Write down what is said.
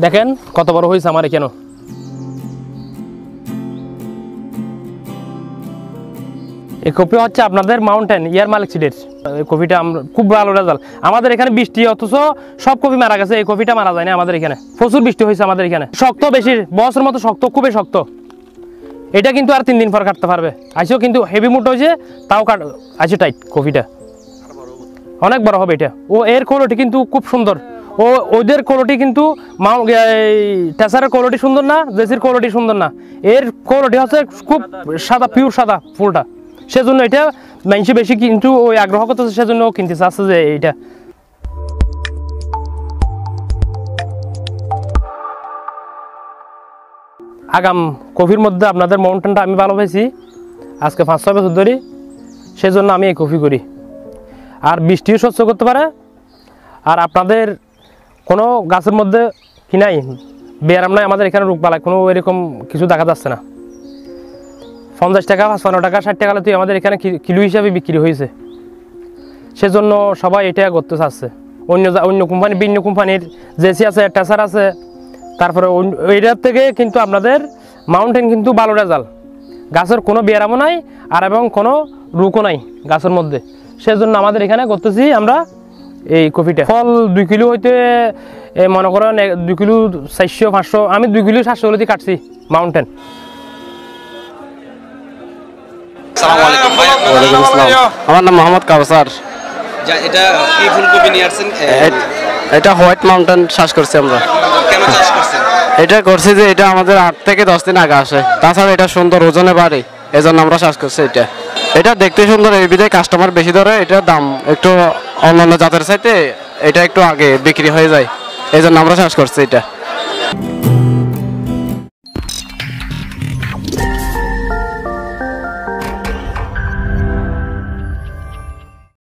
দেখেন কত বড় হয়েছে আমার এখানে। এই কপি হচ্ছে আপনাদের মাউন্টেন ইয়ার মালিক সিডের। এই কপিটা আমরা খুব ভালো রেজাল্ট। আমাদের এখানে বৃষ্টি, অথচ সব কপি মারা গেছে, এই কপিটা মারা যায় না। আমাদের এখানে প্রচুর বৃষ্টি হয়েছে আমাদের এখানে, শক্ত বেশি, বছর মতো শক্ত, খুবই শক্ত। এটা কিন্তু আর 3 দিন পর কাটতে পারবে। আইসেও কিন্তু হেভি মুট হয়েছে, তাও আইসে টাইট কপিটা, অনেক বড় হবে এটা। ও এর কোয়ালিটি কিন্তু খুব সুন্দর। ও ওদের কোয়ালিটি কিন্তু টেসারের কোয়ালিটি সুন্দর না, জেসির কোয়ালিটি সুন্দর না, এর কোয়ালিটি হচ্ছে খুব সাদা, পিওর সাদা ফুলটা। সেজন্য এটা মানুষ বেশি কিন্তু ওই আগ্রহ করতেছে, সেজন্য কিনতে চাচ্ছে যে এইটা। আগাম কফির মধ্যে আপনাদের মাউন্টেনটা আমি ভালো পাইছি আজকে 5-6 বছর ধরে, সেজন্য আমি এই কফি করি। আর বৃষ্টিও সহ্য করতে পারে। আর আপনাদের কোনো গাছের মধ্যে কি নাই, ব্যায়াম নাই, আমাদের এখানে রোগ বালায় কোনো এরকম কিছু দেখা যাচ্ছে না। 50 টাকা, 55 টাকা, 60 টাকা তুই আমাদের এখানে কিলো হিসাবে বিক্রি হয়েছে। সেজন্য সবাই এটা করতে চাচ্ছে। অন্য কোম্পানি, ভিন্ন কোম্পানির জেসি আছে, টেসার আছে, তারপরে এইটার থেকে কিন্তু আপনাদের মাউন্টেন কিন্তু ভালো রেজাল্ট। গাছের কোনো ব্যায়ামও নাই আর এবং কোনো রোগও নাই গাছের মধ্যে। সেজন্য আমাদের এখানে করতেছি আমরা এই কফিটা। ফল 2 কিলো হইতে মনে করেন 2 কিলো 400-500, আমি 2 কিলো 700 হলে কাটছি মাউন্টেন। আমার নাম মোহাম্মদ কাউসার। এটা কি ফুলকপি নিয়ে আসছেন? এটা হোয়াইট মাউন্টেন চাষ করছি আমরা। কেন চাষ করছেন? এটা করছি যে এটা আমাদের 8 থেকে 10 দিন আগে আসে, তাছাড়া এটা সুন্দর ওজনে বাড়ে, এজন্য আমরা চাষ করছি। এটা দেখতে সুন্দর, এই বিধায় কাস্টমার বেশি ধরে। এটার দাম একটু অন্যান্য জাতের চাইতে এটা একটু আগে বিক্রি হয়ে যায়, এই জন্য আমরা চাষ করছি এটা।